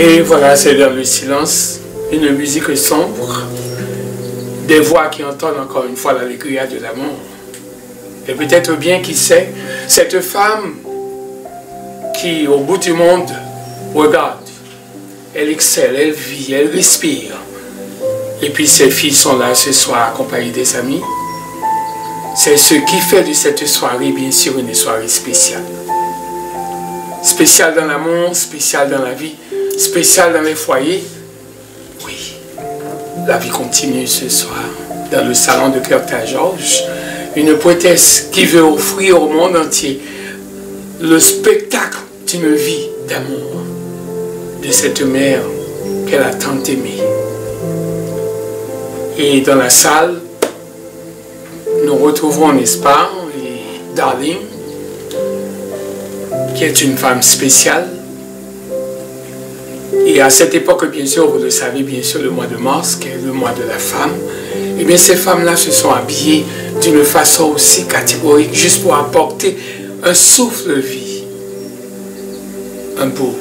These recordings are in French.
Et voilà, c'est dans le silence, une musique sombre, des voix qui entendent encore une fois l'allégorie de l'amour. Et peut-être bien, qui sait, cette femme qui, au bout du monde, regarde, elle excelle, elle vit, elle respire. Et puis ses filles sont là ce soir accompagnées des amis. C'est ce qui fait de cette soirée, bien sûr, une soirée spéciale. Spéciale dans l'amour, spéciale dans la vie, spéciale dans les foyers. Oui, la vie continue ce soir dans le salon de Clerta Georges. Une poétesse qui veut offrir au monde entier le spectacle d'une vie d'amour de cette mère qu'elle a tant aimée. Et dans la salle, nous retrouvons, n'est-ce pas, Darlene, qui est une femme spéciale. Et à cette époque, bien sûr, vous le savez, bien sûr, le mois de mars, qui est le mois de la femme, et bien ces femmes-là se sont habillées d'une façon aussi catégorique, juste pour apporter un souffle de vie, un beau.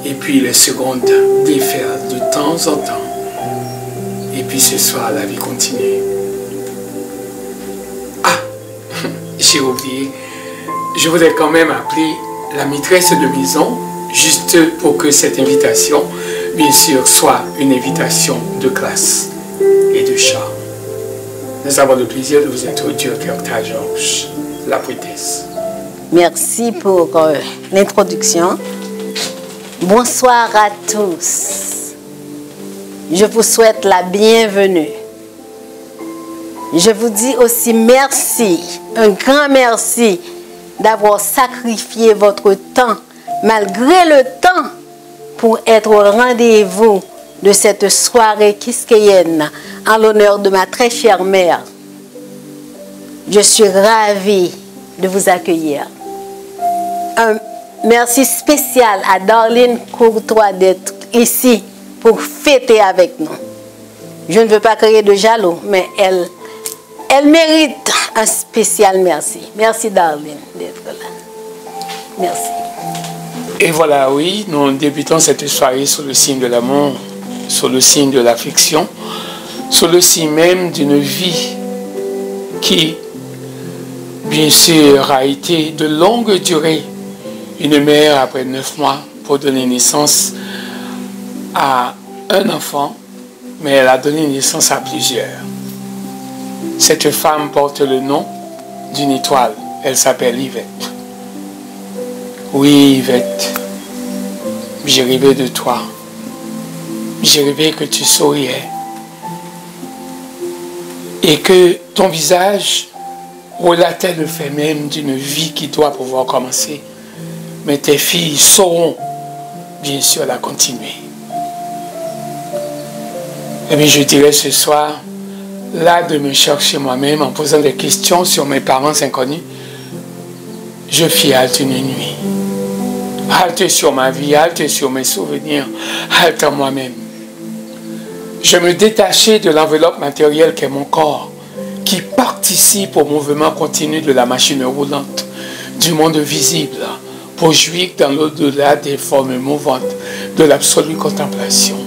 Et puis les secondes déferlent de temps en temps. Et puis ce soir, la vie continue. Ah, j'ai oublié. Je voudrais quand même appeler la maîtresse de maison, juste pour que cette invitation, bien sûr, soit une invitation de classe et de charme. Nous avons le plaisir de vous introduire Clerta Georges, la poétesse. Merci pour l'introduction. Bonsoir à tous. Je vous souhaite la bienvenue. Je vous dis aussi merci, un grand merci d'avoir sacrifié votre temps, malgré le temps, pour être au rendez-vous de cette soirée kiskeyenne en l'honneur de ma très chère mère. Je suis ravie de vous accueillir. Un merci spécial à Darlene Courtois d'être ici pour fêter avec nous. Je ne veux pas créer de jaloux, mais elle mérite un spécial merci. Merci Darlene d'être là. Merci. Et voilà, oui, nous débutons cette soirée sous le signe de l'amour, sous le signe de l'affection, sous le signe même d'une vie qui, bien sûr, a été de longue durée. Une mère, après 9 mois, pour donner naissance à un enfant, mais elle a donné naissance à plusieurs. Cette femme porte le nom d'une étoile. Elle s'appelle Yvette. Oui, Yvette, j'ai rêvé de toi. J'ai rêvé que tu souriais. Et que ton visage relatait le fait même d'une vie qui doit pouvoir commencer. Mais tes filles sauront, bien sûr, la continuer. Et bien, je dirais ce soir, là de me chercher moi-même en posant des questions sur mes parents inconnus, je fis halte une nuit. Halte sur ma vie, halte sur mes souvenirs, halte en moi-même. Je me détachais de l'enveloppe matérielle qu'est mon corps, qui participe au mouvement continu de la machine roulante, du monde visible, pour jouir dans l'au-delà des formes mouvantes de l'absolue contemplation.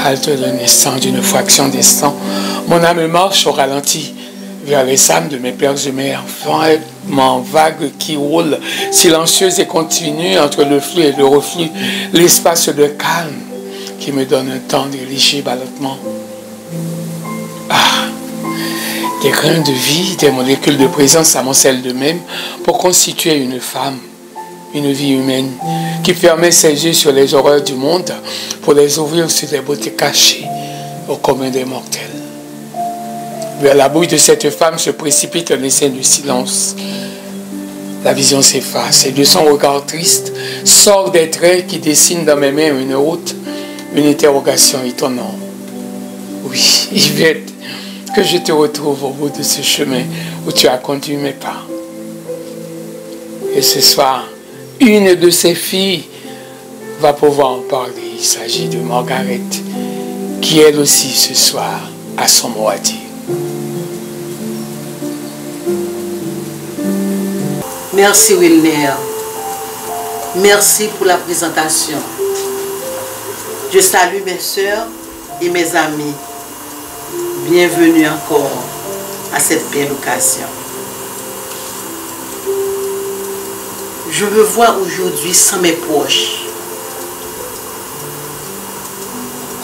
Halte le naissant d'une fraction d'instant, mon âme marche au ralenti vers les âmes de mes pères et mères, fragments vagues qui roulent, silencieuses et continues entre le flux et le reflux, l'espace de calme qui me donne un temps de léger ballottement. Ah, des grains de vie, des molécules de présence amoncellent d'eux-mêmes pour constituer une femme, une vie humaine qui fermait ses yeux sur les horreurs du monde pour les ouvrir sur les beautés cachées au commun des mortels. Vers la bouche de cette femme se précipite un essaim de silence. La vision s'efface et de son regard triste sort des traits qui dessinent dans mes mains une route, une interrogation étonnante. Oui, Yvette, que je te retrouve au bout de ce chemin où tu as conduit mes pas. Et ce soir, une de ses filles va pouvoir en parler. Il s'agit de Margaret, qui elle aussi ce soir a son mot à dire. Merci Wilner. Merci pour la présentation. Je salue mes sœurs et mes amis. Bienvenue encore à cette belle occasion. Je me vois aujourd'hui sans mes proches,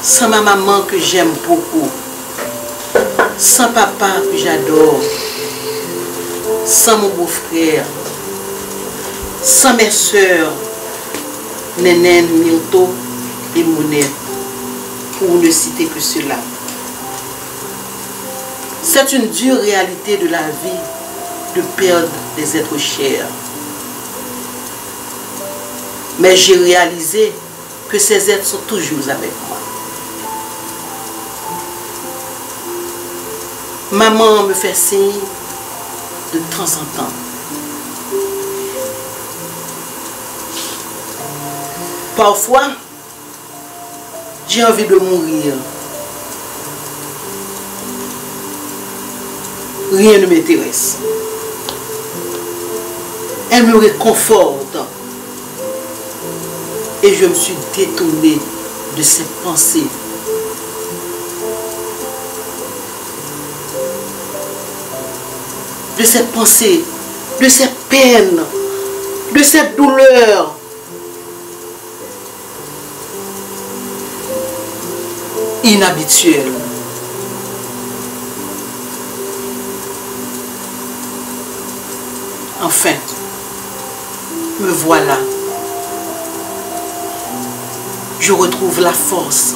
sans ma maman que j'aime beaucoup, sans papa que j'adore, sans mon beau-frère, sans mes sœurs, Nénène, Milto et Mounette, pour ne citer que cela. C'est une dure réalité de la vie de perdre des êtres chers. Mais j'ai réalisé que ces êtres sont toujours avec moi. Maman me fait signe de temps en temps. Parfois, j'ai envie de mourir. Rien ne m'intéresse. Elle me réconforte. Et je me suis détournée de ces pensées. De ces pensées, de ces peines, de cette douleur. Inhabituelle. Enfin, me voilà. Je retrouve la force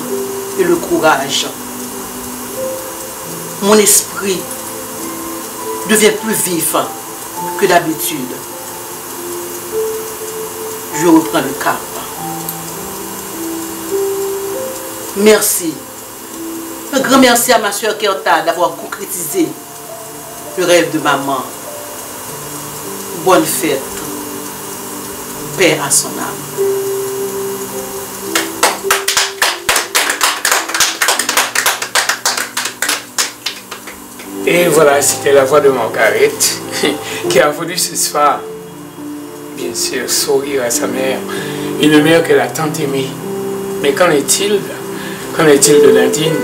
et le courage. Mon esprit devient plus vif que d'habitude. Je reprends le cap. Merci. Un grand merci à ma soeur Kerta d'avoir concrétisé le rêve de maman. Bonne fête. Paix à son âme. Et voilà, c'était la voix de Margaret qui a voulu ce soir, bien sûr, sourire à sa mère, une mère qu'elle a tant aimée. Mais qu'en est-il? Qu'en est-il de Nadine?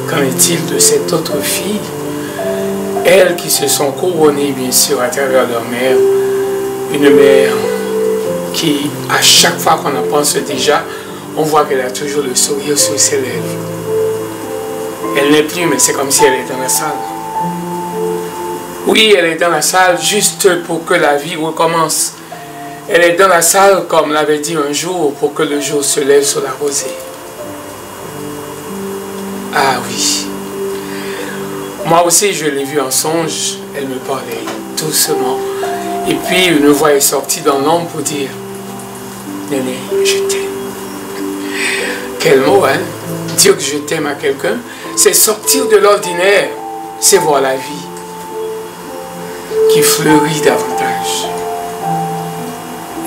Qu'en est-il de cette autre fille? Elles qui se sont couronnées, bien sûr, à travers leur mère. Une mère qui, à chaque fois qu'on en pense déjà, on voit qu'elle a toujours le sourire sur ses lèvres. Elle n'est plus, mais c'est comme si elle est dans la salle. Oui, elle est dans la salle juste pour que la vie recommence. Elle est dans la salle, comme l'avait dit un jour, pour que le jour se lève sur la rosée. Ah oui. Moi aussi, je l'ai vue en songe. Elle me parlait doucement. Et puis, une voix est sortie dans l'ombre pour dire « Néné, je t'aime ». Quel mot, hein? Dire que je t'aime à quelqu'un, c'est sortir de l'ordinaire. C'est voir la vie qui fleurit davantage.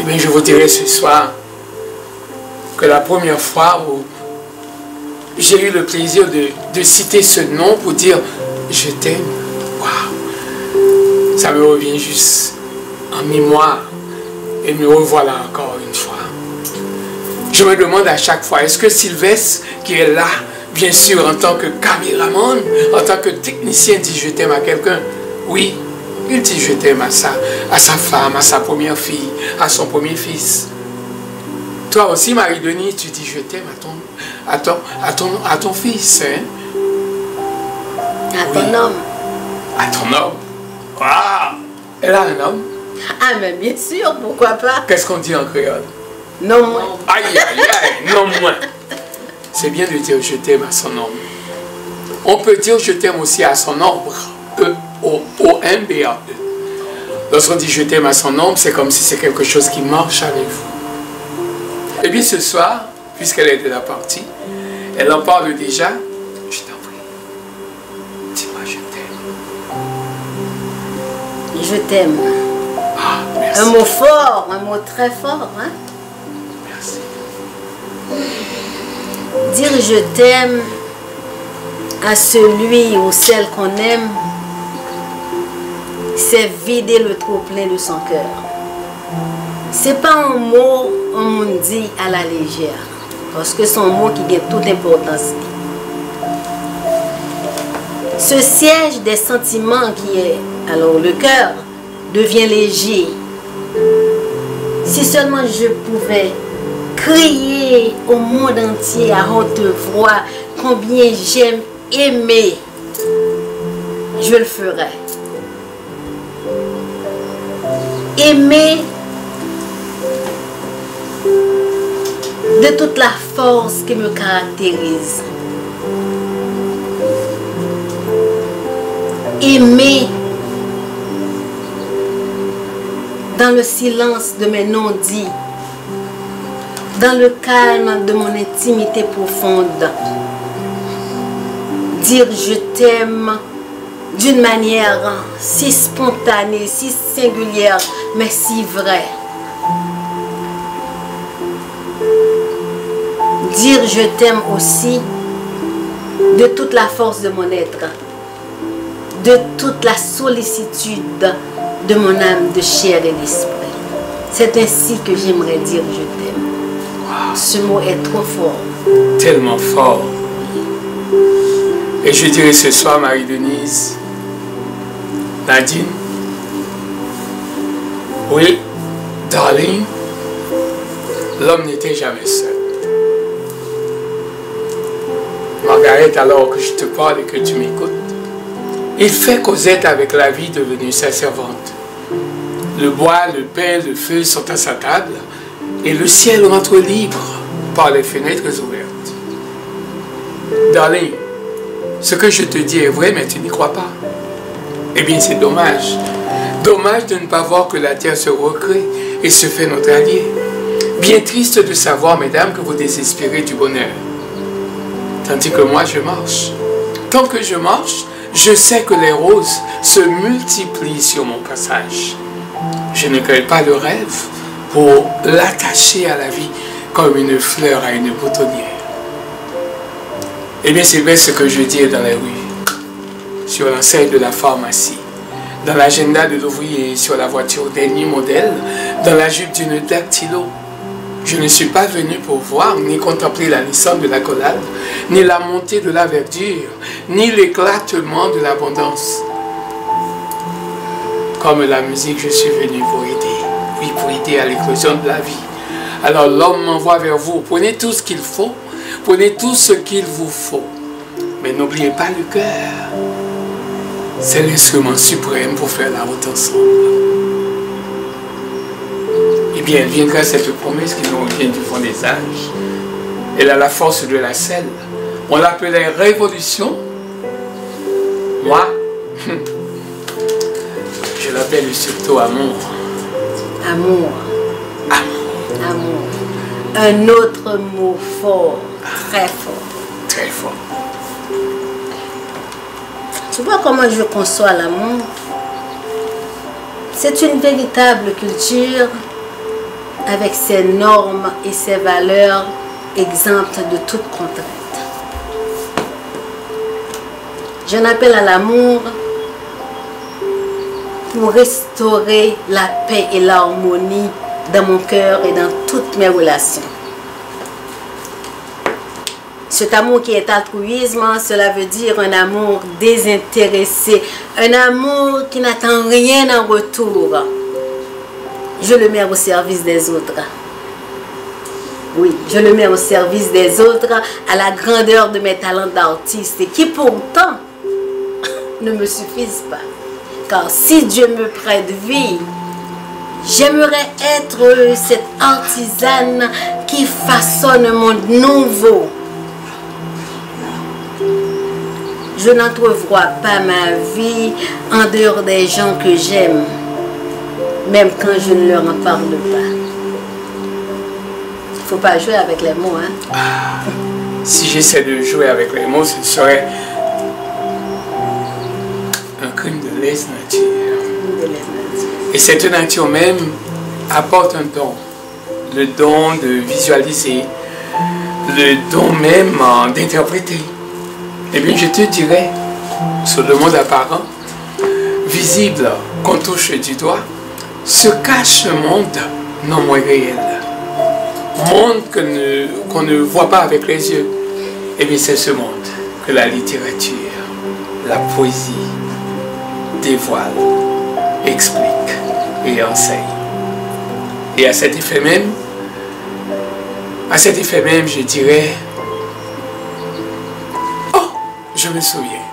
Eh bien, je vous dirai ce soir que la première fois où j'ai eu le plaisir de citer ce nom pour dire « je t'aime », waouh, ça me revient juste en mémoire et me revoilà encore une fois. Je me demande à chaque fois, est-ce que Sylvestre qui est là, bien sûr en tant que caméraman, en tant que technicien, dit je t'aime à quelqu'un? Oui, il dit je t'aime à sa femme, à sa première fille, à son premier fils. Toi aussi, Marie-Denis, tu dis je t'aime à ton fils. Hein? À ton homme. À ton homme. Waouh! Elle a un homme? Ah, mais bien sûr, pourquoi pas? Qu'est-ce qu'on dit en créole? Non, moi. Aïe, aïe, aïe, non, moi. C'est bien de dire je t'aime à son ombre. On peut dire je t'aime aussi à son ombre. E-O-M-B-A-E. Lorsqu'on dit je t'aime à son ombre, c'est comme si c'est quelque chose qui marche avec vous. Et bien ce soir, puisqu'elle est de la partie, elle en parle déjà. Je t'en prie. Dis-moi je t'aime. Je t'aime. Ah, merci. Un mot fort, un mot très fort, hein? Merci. Dire je t'aime à celui ou celle qu'on aime, c'est vider le trop-plein de son cœur. c'est pas un mot on dit à la légère. Parce que c'est un mot qui a toute importance. Ce siège des sentiments qui est alors le cœur devient léger. Si seulement je pouvais crier au monde entier à haute voix combien j'aime aimer, je le ferais. Aimer de toute la force qui me caractérise. Aimer dans le silence de mes non-dits, dans le calme de mon intimité profonde. Dire je t'aime d'une manière si spontanée, si singulière, mais si vraie. Dire je t'aime aussi de toute la force de mon être, de toute la sollicitude de mon âme, de chair et d'esprit. C'est ainsi que j'aimerais dire je t'aime. Wow. Ce mot est trop fort. Tellement fort. Et je dirais ce soir, Marie-Denise, Nadine, oui, darling, l'homme n'était jamais seul. Margaret, alors que je te parle et que tu m'écoutes, il fait Cosette avec la vie devenue sa servante. Le bois, le pain, le feu sont à sa table et le ciel rentre libre par les fenêtres ouvertes. Darling, ce que je te dis est vrai, mais tu n'y crois pas. Eh bien, c'est dommage. Dommage de ne pas voir que la terre se recrée et se fait notre allié. Bien triste de savoir, mesdames, que vous désespérez du bonheur. Tandis que moi, je marche. Tant que je marche, je sais que les roses se multiplient sur mon passage. Je ne cueille pas le rêve pour l'attacher à la vie comme une fleur à une boutonnière. Eh bien, c'est vrai ce que je dis dans les rues, sur l'enseigne de la pharmacie, dans l'agenda de l'ouvrier, sur la voiture dernier modèle, dans la jupe d'une dactylo. Je ne suis pas venu pour voir ni contempler la naissance de la collade, ni la montée de la verdure, ni l'éclatement de l'abondance. Comme la musique, je suis venu pour aider, oui, pour aider à l'éclosion de la vie. Alors l'homme m'envoie vers vous, prenez tout ce qu'il faut, prenez tout ce qu'il vous faut, mais n'oubliez pas le cœur. C'est l'instrument suprême pour faire la route ensemble. Eh bien, elle viendra cette promesse qui nous revient du fond des âges. Elle a la force de la selle. On l'appelait révolution. Moi, je l'appelle surtout amour. Amour. Amour. Amour. Un autre mot fort, très fort. Très fort. Tu vois comment je conçois l'amour? C'est une véritable culture avec ses normes et ses valeurs exemptes de toute contrainte. J'en appelle à l'amour pour restaurer la paix et l'harmonie dans mon cœur et dans toutes mes relations. Cet amour qui est altruisme, cela veut dire un amour désintéressé, un amour qui n'attend rien en retour. Je le mets au service des autres. Oui, je le mets au service des autres à la grandeur de mes talents d'artiste qui pourtant ne me suffisent pas. Car si Dieu me prête vie, j'aimerais être cette artisane qui façonne un monde nouveau. Je n'entrevois pas ma vie en dehors des gens que j'aime, même quand je ne leur en parle pas. Il ne faut pas jouer avec les mots, hein? Ah, si j'essaie de jouer avec les mots, ce serait un crime de lèse-nature. Et cette nature même apporte un don. Le don de visualiser, le don même d'interpréter. Eh bien, je te dirais, sur le monde apparent, visible, qu'on touche du doigt, se cache un monde non moins réel. Monde qu'on ne voit pas avec les yeux. Et bien c'est ce monde que la littérature, la poésie dévoile, explique et enseigne. Et à cet effet même, je dirais, oh, je me souviens.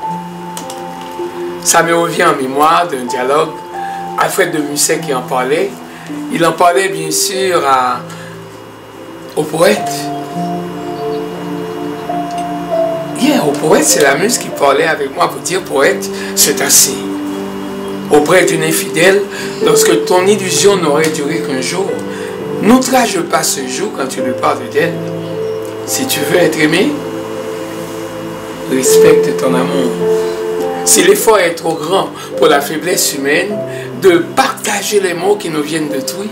Ça me revient en mémoire d'un dialogue, Alfred de Musset qui en parlait. Il en parlait bien sûr au poète. Au poète, c'est la muse qui parlait avec moi pour dire, poète, c'est assez. Auprès d'une infidèle, lorsque ton illusion n'aurait duré qu'un jour, n'outrage pas ce jour quand tu lui parles d'elle. Si tu veux être aimé, respecte ton amour. Si l'effort est trop grand pour la faiblesse humaine, de partager les mots qui nous viennent de toi,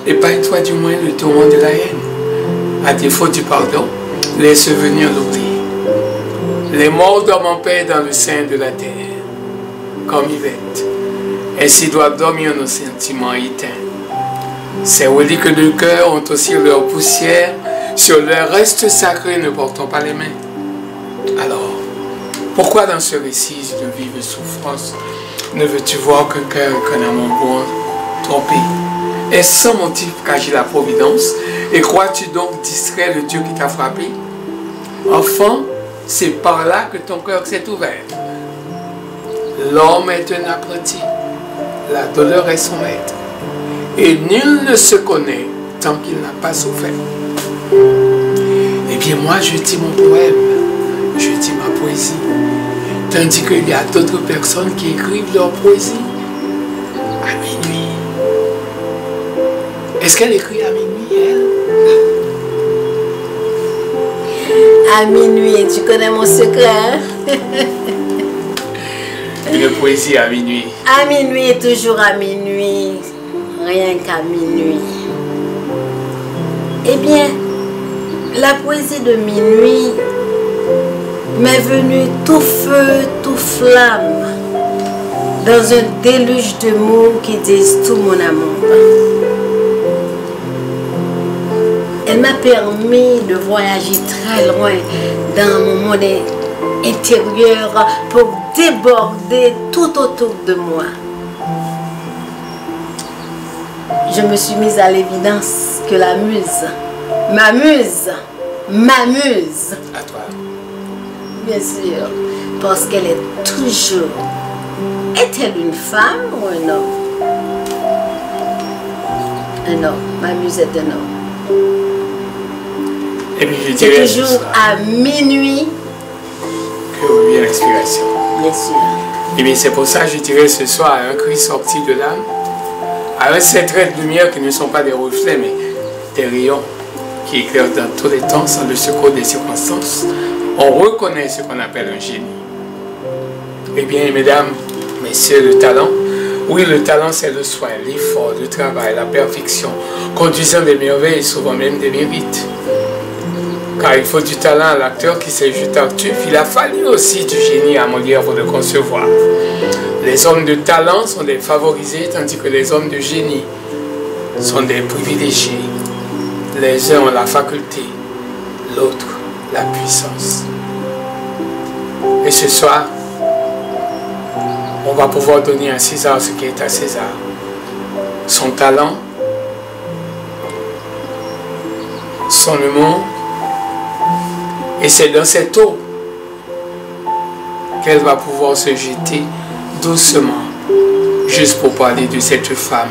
épargne-toi du moins le tourment de la haine. À défaut du pardon, laisse venir l'oubli. Les morts dorment en paix dans le sein de la terre, comme Yvette. Ainsi doivent dormir nos sentiments éteints. Ces reliques de cœur ont aussi leur poussière, sur leur reste sacré ne portons pas les mains. Alors, pourquoi dans ce récit de vive souffrance ne veux-tu voir qu'un cœur et qu'un amour bon trompé? Est-ce sans motif qu'agit la providence? Et crois-tu donc distrait le Dieu qui t'a frappé? Enfant, c'est par là que ton cœur s'est ouvert. L'homme est un apprenti, la douleur est son maître. Et nul ne se connaît tant qu'il n'a pas souffert. Eh bien moi je dis mon poème, je dis ma poésie. Tandis qu'il y a d'autres personnes qui écrivent leur poésie à minuit. Est-ce qu'elle écrit à minuit, elle? À minuit, tu connais mon secret, hein? Une poésie à minuit. À minuit, toujours à minuit. Rien qu'à minuit. Eh bien, la poésie de minuit m'est venue tout feu, tout flamme, dans un déluge de mots qui disent tout mon amour. Elle m'a permis de voyager très loin dans mon monde intérieur pour déborder tout autour de moi. Je me suis mise à l'évidence que la muse m'amuse. À toi. Bien sûr, parce qu'elle est toujours. Est-elle une femme ou un homme? Un homme. Ma muse est un homme. Et puis je C'est dirais toujours à minuit que revient l'inspiration. Bien sûr. Et bien c'est pour ça que je dirais ce soir un cri sorti de l'âme, avec ces traits de lumière qui ne sont pas des reflets mais des rayons qui éclairent dans tous les temps sans le secours des circonstances. On reconnaît ce qu'on appelle un génie. Eh bien mesdames, messieurs, le talent, oui, le talent c'est le soin, l'effort, le travail, la perfection, conduisant des merveilles et souvent même des mérites. Car il faut du talent à l'acteur qui sait jouer Tartuffe. Il a fallu aussi du génie à Molière pour le concevoir. Les hommes de talent sont des favorisés, tandis que les hommes de génie sont des privilégiés. Les uns ont la faculté, l'autre la puissance. Et ce soir, on va pouvoir donner à César ce qui est à César. Son talent, son humour. Et c'est dans cette eau qu'elle va pouvoir se jeter doucement, juste pour parler de cette femme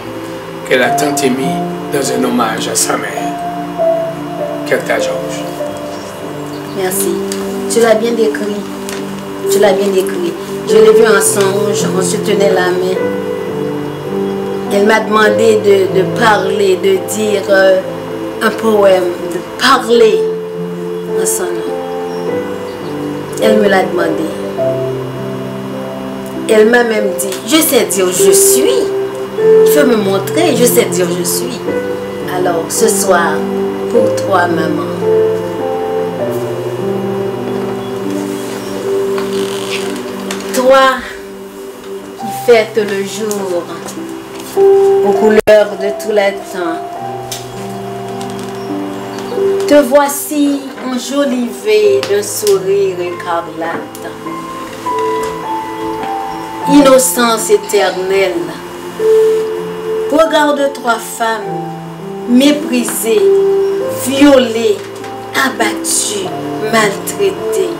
qu'elle a tant aimée dans un hommage à sa mère. Kerta Georges. Merci. Tu l'as bien décrit. Tu l'as bien décrit. Je l'ai vu en songe, on se tenait la main. Elle m'a demandé de parler, de dire un poème, de parler en son nom. Elle me l'a demandé. Elle m'a même dit, je sais dire je suis. Tu veux me montrer, je sais dire je suis. Alors ce soir, pour toi maman. Toi qui fêtes le jour aux couleurs de tous les temps, Te voici enjolivé d'un sourire écarlate. Innocence éternelle. Regarde trois femmes méprisées, violées, abattues, maltraitées.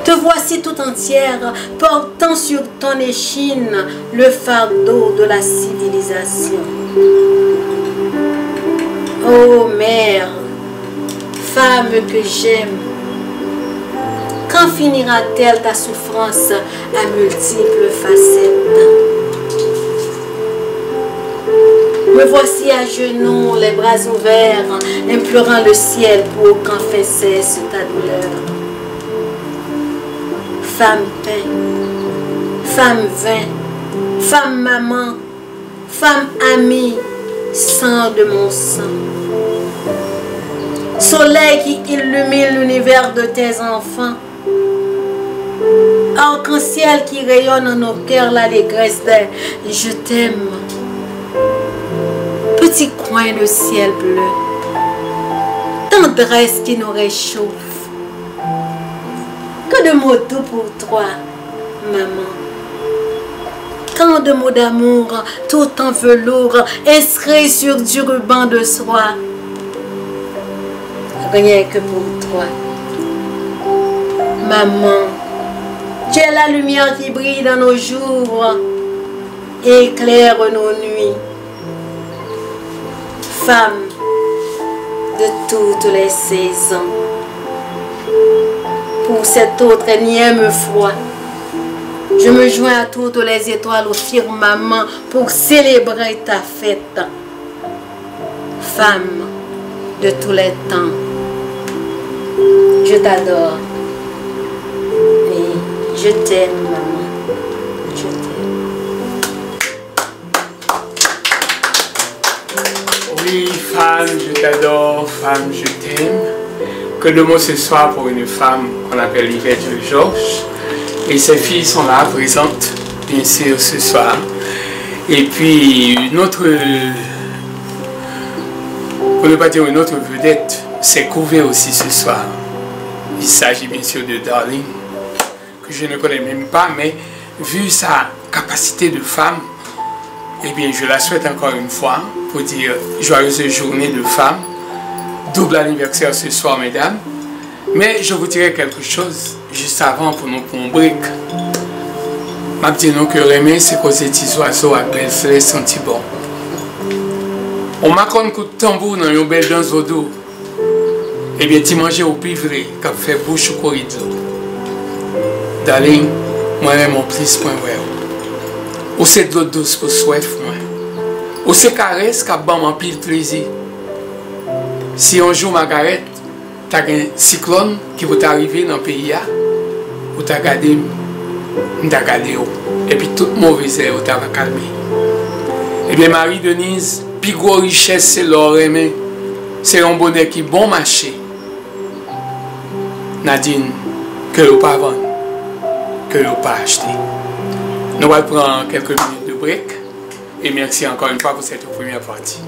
Te voici tout entière, portant sur ton échine le fardeau de la civilisation. Ô mère, femme que j'aime, quand finira-t-elle ta souffrance à multiples facettes? Me voici à genoux, les bras ouverts, implorant le ciel pour qu'enfin cesse ta douleur. Femme pain, femme vin, femme maman, femme amie, sang de mon sang. Soleil qui illumine l'univers de tes enfants. Arc-en-ciel qui rayonne en nos cœurs l'allégresse des je t'aime. Petit coin de ciel bleu, tendresse qui nous réchauffe. Que de mots doux pour toi, maman. Tant de mots d'amour, tout en velours, inscrits sur du ruban de soie. Rien que pour toi. Maman, tu es la lumière qui brille dans nos jours et éclaire nos nuits. Femme de toutes les saisons. Pour cet autre énième fois, je me joins à toutes les étoiles au firmament pour célébrer ta fête. Femme de tous les temps, je t'adore et je t'aime, maman. Je t'aime. Oui, femme, je t'adore, femme, je t'aime. Que le mot ce soir pour une femme qu'on appelle Yvette Georges. Et ses filles sont là, présentes, bien sûr, ce soir. Et puis, une autre, pour ne pas dire une autre vedette, s'est couvée aussi ce soir. Il s'agit bien sûr de Darling, que je ne connais même pas, mais vu sa capacité de femme, eh bien, je la souhaite encore une fois pour dire joyeuse journée de femme. Double anniversaire ce soir, mesdames. Mais je vous dirai quelque chose juste avant pour nous pour un break. Je dis nous que aimer, c'est causer petits oiseaux à belle fleur senti bon. On m'a connu un coup de tambour dans une belle danse vaudou. Eh bien, tu manges au pivré, qui fait bouche au corridor. Darling, moi, j'aime mon plus point ouais. Ou c'est de l'eau douce pour soif, moi. Ou c'est caresse qui a bon en pile plaisir. Si on joue Margaret, tu as un cyclone qui va t'arriver dans le pays, ou tu as gardé, et puis toute mauvaise air, tu vas calmer. Eh bien, Marie-Denise, plus grosse richesse, c'est l'or aimé. C'est un bonheur qui bon marché. Nadine, que l'on pas vendre, que l'on pas acheter. Nous allons prendre quelques minutes de break. Et merci encore une fois pour cette première partie.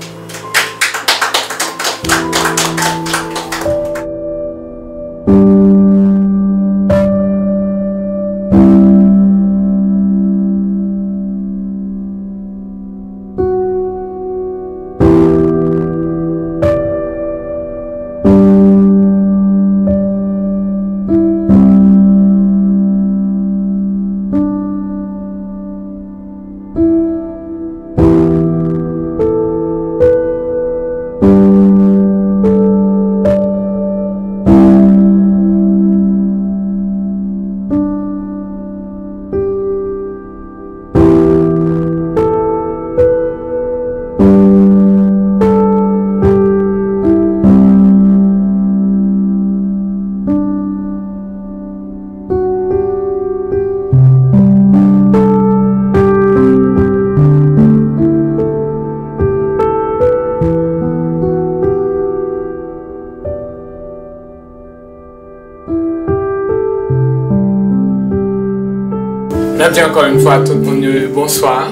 Je dis encore une fois à tout le monde bonsoir.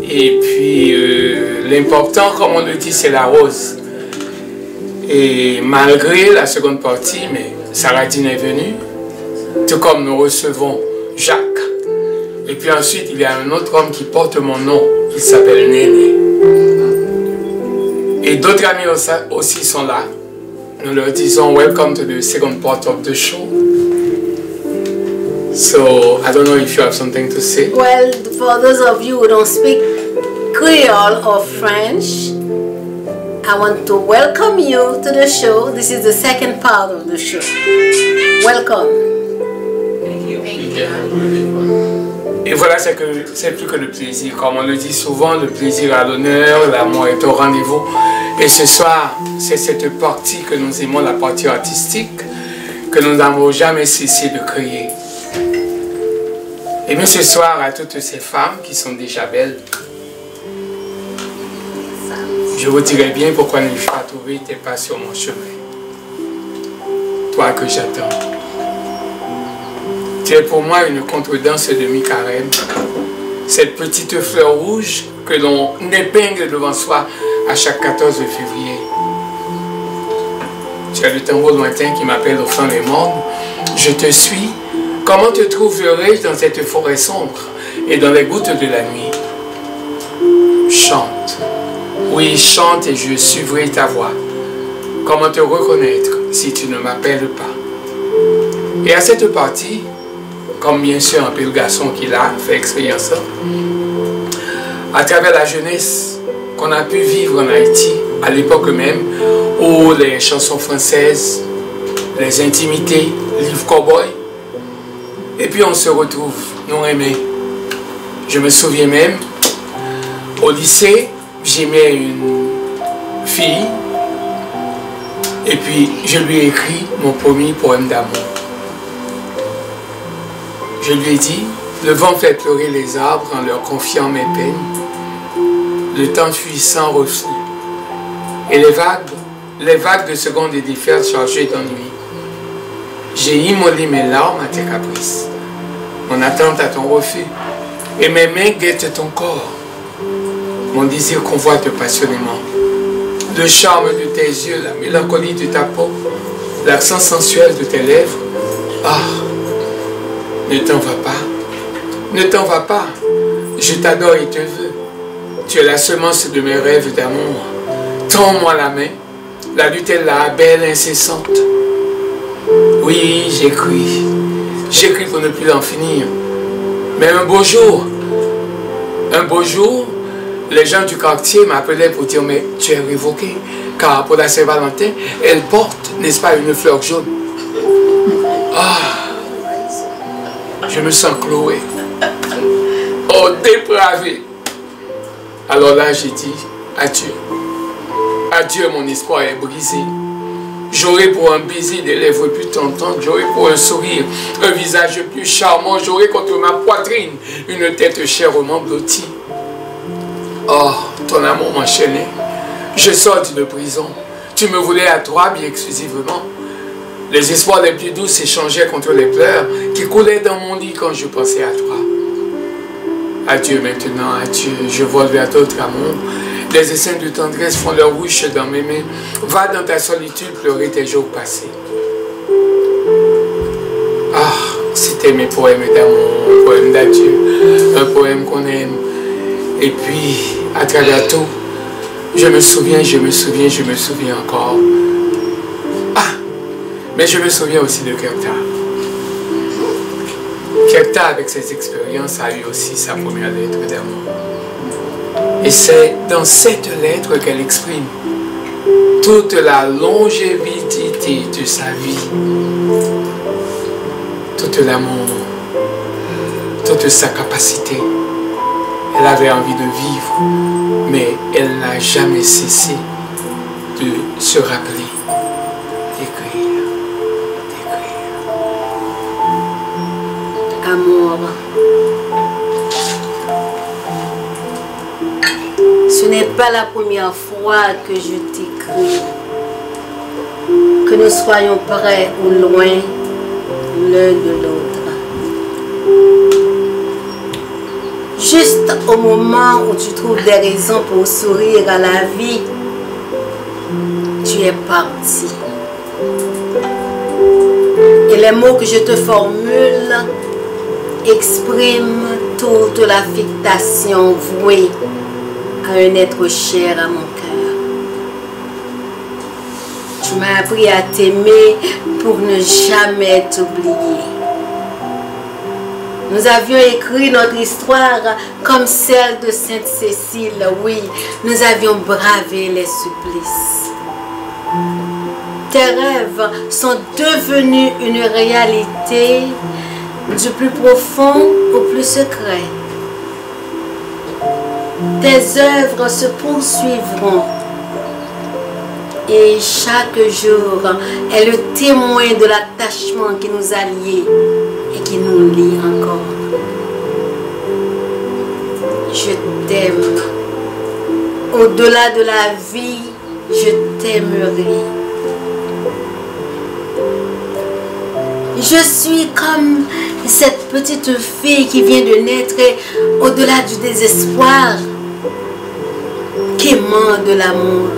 Et puis L'important, comme on le dit, c'est la rose. Et malgré la seconde partie, mais Saradine est venue, tout comme nous recevons Jacques. Et puis ensuite, il y a un autre homme qui porte mon nom, qui s'appelle Néné. Et d'autres amis aussi sont là. Nous leur disons, welcome to the second part of the show. So, I don't know if you have something to say. Well, for those of you who don't speak Creole or French, I want to welcome you to the show. This is the second part of the show. Welcome. Et voilà, c'est plus que le plaisir. Comme on le dit souvent, le plaisir à l'honneur, l'amour est au rendez-vous. Et ce soir, c'est cette partie que nous aimons, la partie artistique, que nous n'avons jamais cessé de créer. Et bien ce soir, à toutes ces femmes qui sont déjà belles, je vous dirai bien pourquoi ne pas trouver tes pas sur mon chemin. Toi que j'attends. Tu es pour moi une contredanse de mi-carême. Cette petite fleur rouge que l'on épingle devant soi à chaque 14 février. Tu as le tambour lointain qui m'appelle au fond des mondes. Je te suis. Comment te trouverai-je dans cette forêt sombre et dans les gouttes de la nuit? Chante. Oui, chante et je suivrai ta voix. Comment te reconnaître si tu ne m'appelles pas? Et à cette partie, comme bien sûr un peu le garçon qui l'a fait expérience, à travers la jeunesse qu'on a pu vivre en Haïti, à l'époque même, où les chansons françaises, les intimités, livres cowboy, et puis on se retrouve, nous aimés. Je me souviens même, au lycée, j'aimais une fille, et puis je lui ai écrit mon premier poème d'amour. Je lui ai dit, le vent fait pleurer les arbres en leur confiant mes peines. Le temps fuit sans refus. Et les vagues de secondes et déferlent chargées d'ennui. J'ai immolé mes larmes à tes caprices, mon attente à ton refus, et mes mains guettent ton corps. Mon désir convoite passionnément. Le charme de tes yeux, la mélancolie de ta peau, l'accent sensuel de tes lèvres. Ah! Ne t'en va pas, ne t'en va pas, je t'adore et te veux. Tu es la semence de mes rêves d'amour. Tends-moi la main, la lutte est là, belle, incessante. Oui, j'écris pour ne plus en finir. Mais un beau jour, les gens du quartier m'appelaient pour dire, mais tu es révoqué, car pour la Saint-Valentin, elle porte, n'est-ce pas, une fleur jaune. Ah! Je me sens cloué. Oh, dépravé. Alors là, j'ai dit, adieu. Adieu, mon espoir est brisé. J'aurai pour un baiser des lèvres plus tentantes, j'aurai pour un sourire, un visage plus charmant, j'aurai contre ma poitrine une tête chèrement blottie. Oh, ton amour m'enchaînait. Je sors d'une prison. Tu me voulais à toi, bien exclusivement. Les espoirs les plus doux s'échangeaient contre les pleurs qui coulaient dans mon lit quand je pensais à toi. Adieu maintenant, adieu, je vole vers d'autres amours. Les essaims de tendresse font leur ruche dans mes mains. Va dans ta solitude pleurer tes jours passés. Ah, c'était mes poèmes d'amour, un poème d'adieu, un poème qu'on aime. Et puis, à travers tout, je me souviens encore. Mais je me souviens aussi de Kepta. Kepta, avec ses expériences, a eu aussi sa première lettre d'amour. Et c'est dans cette lettre qu'elle exprime toute la longévité de sa vie. Tout l'amour, toute sa capacité. Elle avait envie de vivre, mais elle n'a jamais cessé de se rappeler. Amour. Ce n'est pas la première fois que je t'écris. Que nous soyons près ou loin l'un de l'autre. juste au moment où tu trouves des raisons pour sourire à la vie, tu es parti. Et les mots que je te formule expriment toute l'affectation vouée à un être cher à mon cœur. Tu m'as appris à t'aimer pour ne jamais t'oublier. Nous avions écrit notre histoire comme celle de Sainte Cécile, oui, nous avions bravé les supplices. Tes rêves sont devenus une réalité du plus profond au plus secret. Tes œuvres se poursuivront et chaque jour est le témoin de l'attachement qui nous a liés et qui nous lie encore. Je t'aime. Au-delà de la vie, je t'aimerai. Je suis comme cette petite fille qui vient de naître au-delà du désespoir, qu'aimant de l'amour.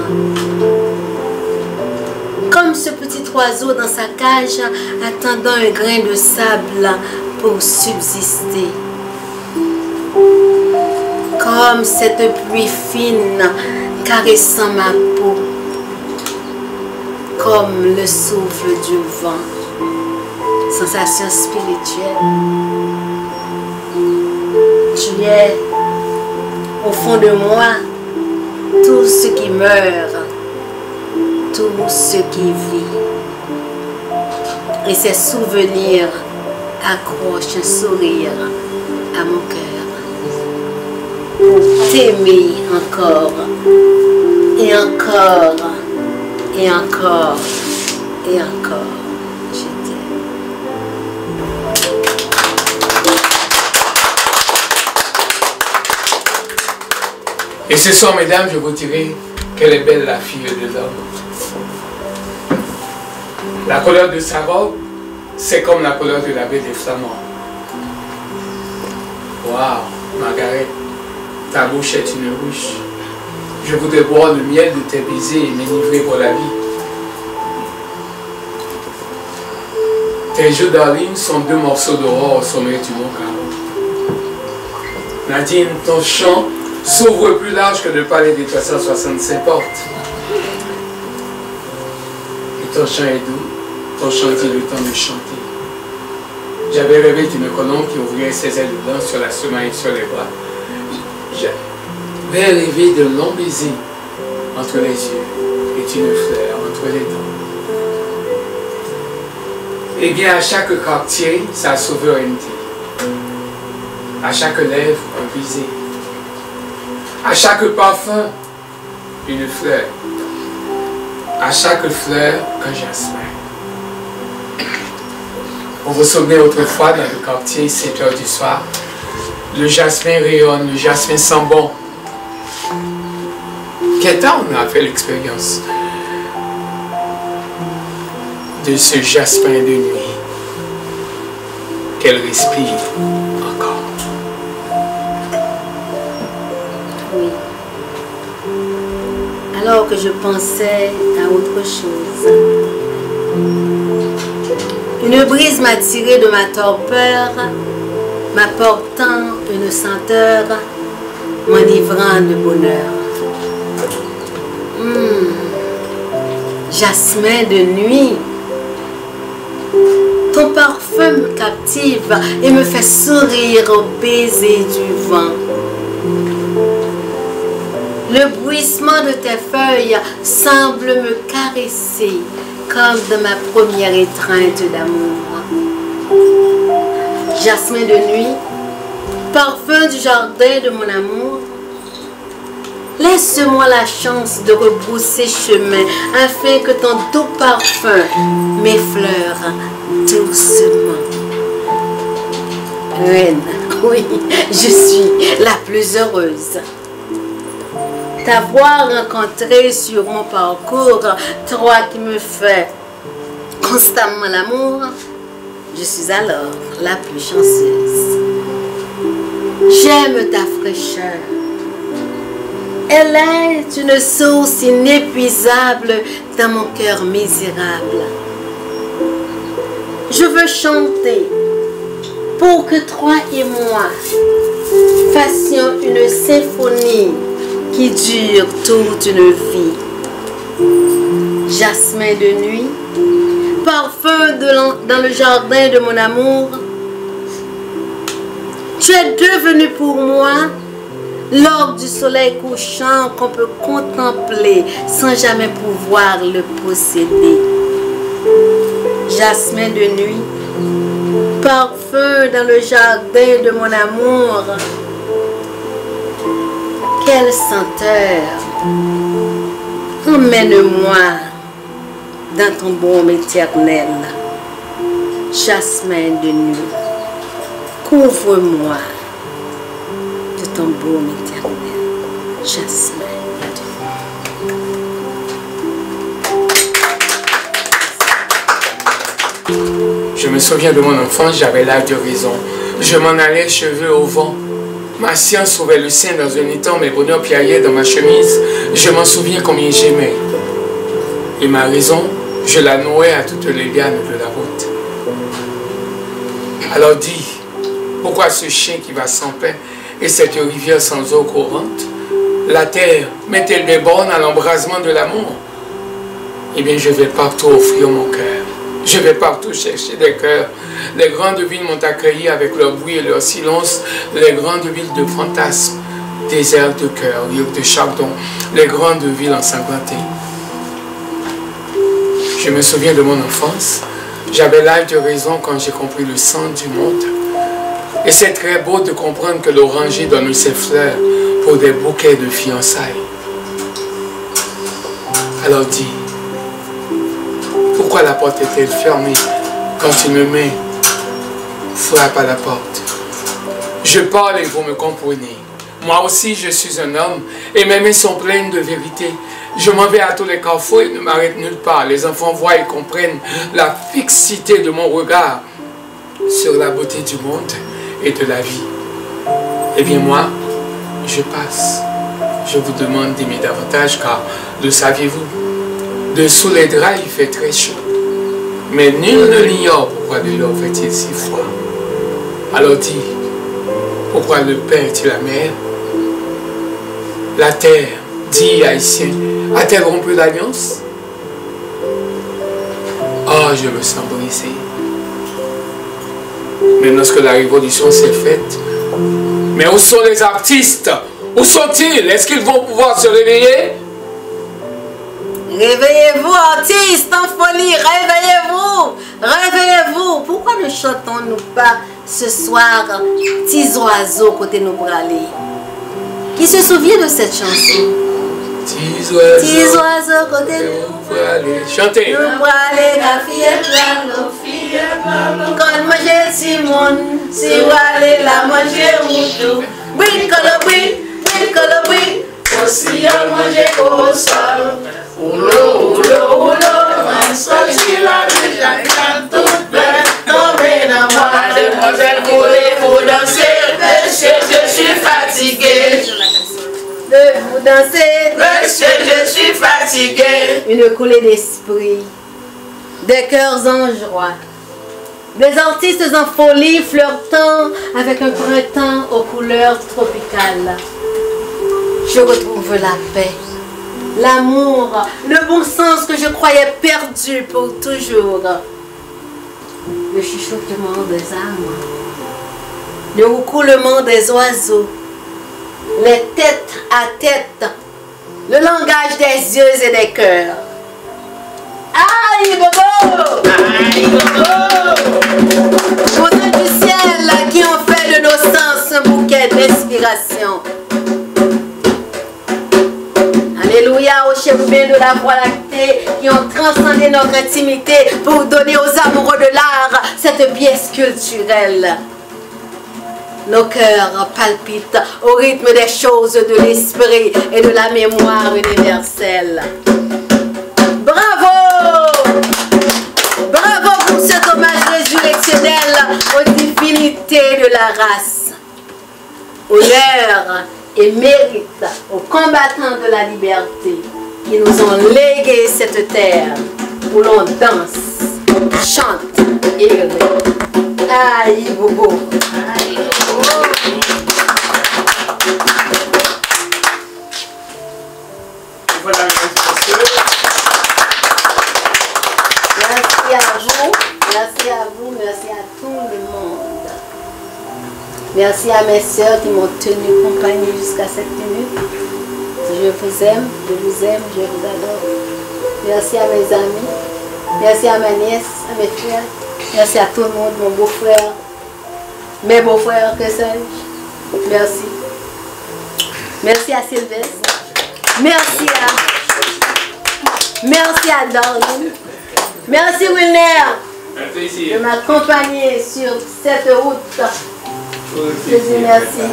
Comme ce petit oiseau dans sa cage, attendant un grain de sable pour subsister. Comme cette pluie fine caressant ma peau. Comme le souffle du vent. Sensation spirituelle. Tu es au fond de moi tout ce qui meurt, tout ce qui vit. Et ces souvenirs accrochent un sourire à mon cœur. Pour t'aimer encore, et encore, et encore, et encore. Et ce soir, mesdames, je vous dirai qu'elle est belle, la fille de l'homme. La couleur de sa robe, c'est comme la couleur de la baie des Flamands. Waouh, Margaret, ta bouche est une ruche. Je voudrais boire le miel de tes baisers et m'enivrer pour la vie. Tes joues, darling, sont deux morceaux d'aurore au sommet du mont Caro. Nadine, ton chant s'ouvre plus large que le palais des 365 portes. Et ton chant est doux, ton chant dit le temps de chanter. J'avais rêvé d'une colombe qui ouvrait ses ailes blanches sur la semaine et sur les bras. J'avais rêvé de longs baisers entre les yeux et d'une fleur entre les dents. Eh bien, à chaque quartier, sa souveraineté. À chaque lèvre, un baiser. À chaque parfum, une fleur. À chaque fleur, un jasmin. Vous vous souvenez autrefois, dans le quartier, 7 heures du soir, le jasmin rayonne, le jasmin sent bon. Quel temps on a fait l'expérience de ce jasmin de nuit qu'elle respire encore. Oui. Alors que je pensais à autre chose. Une brise m'a tiré de ma torpeur, m'apportant une senteur, m'enivrant de bonheur. Jasmin de nuit, ton parfum me captive et me fait sourire au baiser du vent. Le bruissement de tes feuilles semble me caresser comme de ma première étreinte d'amour. Jasmin de nuit, parfum du jardin de mon amour, laisse-moi la chance de rebrousser chemin afin que ton doux parfum m'effleure doucement. Reine, oui, je suis la plus heureuse. T'avoir rencontré sur mon parcours, toi qui me fais constamment l'amour, je suis alors la plus chanceuse. J'aime ta fraîcheur. Elle est une source inépuisable dans mon cœur misérable. Je veux chanter pour que toi et moi fassions une symphonie qui dure toute une vie. Jasmin de nuit, parfum dans le jardin de mon amour, tu es devenu pour moi l'orbe du soleil couchant qu'on peut contempler sans jamais pouvoir le posséder. Jasmin de nuit, parfum dans le jardin de mon amour, quelle senteur! Emmène-moi dans ton baume éternel, jasmin de nuit. Couvre-moi de ton baume éternel, jasmin de nuit. Je me souviens de mon enfance, j'avais l'âge de raison. Je m'en allais cheveux au vent. Ma science trouvait le sein dans un étang, mes bonheurs piaillaient dans ma chemise. Je m'en souviens combien j'aimais. Et ma raison, je la nouais à toutes les lianes de la route. Alors dis, pourquoi ce chien qui va sans pain et cette rivière sans eau courante? La terre met-elle des bornes à l'embrasement de l'amour? Eh bien, je vais partout offrir mon cœur. Je vais partout chercher des cœurs. Les grandes villes m'ont accueilli avec leur bruit et leur silence. Les grandes villes de fantasmes, déserts de cœur, rires de chardon. Les grandes villes ensanglantées. Je me souviens de mon enfance. J'avais l'âge de raison quand j'ai compris le sens du monde. Et c'est très beau de comprendre que l'oranger donne ses fleurs pour des bouquets de fiançailles. Alors dis, pourquoi la porte est-elle fermée quand une main frappe à la porte? Je parle et vous me comprenez. Moi aussi, je suis un homme et mes mains sont pleines de vérité. Je m'en vais à tous les carrefours et ne m'arrête nulle part. Les enfants voient et comprennent la fixité de mon regard sur la beauté du monde et de la vie. Eh bien moi, je passe. Je vous demande d'aimer davantage car, le saviez-vous, dessous les draps il fait très chaud. Mais nul ne l'ignore pourquoi dehors fait-il si froid. Alors dis, pourquoi le pain est-il amer? La terre, dit Haïtien, a-t-elle rompu l'alliance? Oh, je me sens brisé. Même lorsque la révolution s'est faite. Mais où sont les artistes? Où sont-ils? Est-ce qu'ils vont pouvoir se réveiller? Réveillez-vous, artistes en folie, réveillez-vous, réveillez-vous. Pourquoi ne chantons-nous pas ce soir petits oiseaux côté nous braler? Qui se souvient de cette chanson? Petits oiseaux côté nous braler. Chantez. Nous braler, la fillette là, nos filles là. Quand manger Simon, si vous allez la manger ou tout. Oui, colobri, oui, colobri. Aussi à manger au sol. Oulo, oulo, oulo, sorti la vie, j'attends toute belle, tombée dans moi, demoiselle coulée pour danser, monsieur, je suis fatigué. De vous danser, monsieur, je suis fatigué. Une coulée d'esprit, des cœurs en joie, des artistes en folie flirtant avec un printemps aux couleurs tropicales. Je retrouve la paix, l'amour, le bon sens que je croyais perdu pour toujours. Le chuchotement des âmes, le roucoulement des oiseaux, les têtes à tête, le langage des yeux et des cœurs. Aïe bobo! Aïe bobo! Aux yeux du ciel qui ont fait de nos sens un bouquet d'inspiration. Alléluia aux chérubins de la Voie lactée qui ont transcendé notre intimité pour donner aux amoureux de l'art cette pièce culturelle. Nos cœurs palpitent au rythme des choses de l'esprit et de la mémoire universelle. Bravo! Bravo pour cet hommage résurrectionnel aux divinités de la race. honneur et mérite aux combattants de la liberté qui nous ont légué cette terre où l'on danse, chante et rit. Aïe, bobo. Aïe, bobo. Voilà, merci à vous, merci à vous, merci à tout le monde. Merci à mes sœurs qui m'ont tenu compagnie jusqu'à cette minute. Je vous aime, je vous aime, je vous adore. Merci à mes amis, merci à ma nièce, à mes frères, merci à tout le monde, mon beau-frère, mes beaux-frères, que sais-je. Merci. Merci à Sylvestre. Merci à Darlene. Merci Wilner de m'accompagner sur cette route. Je dis merci.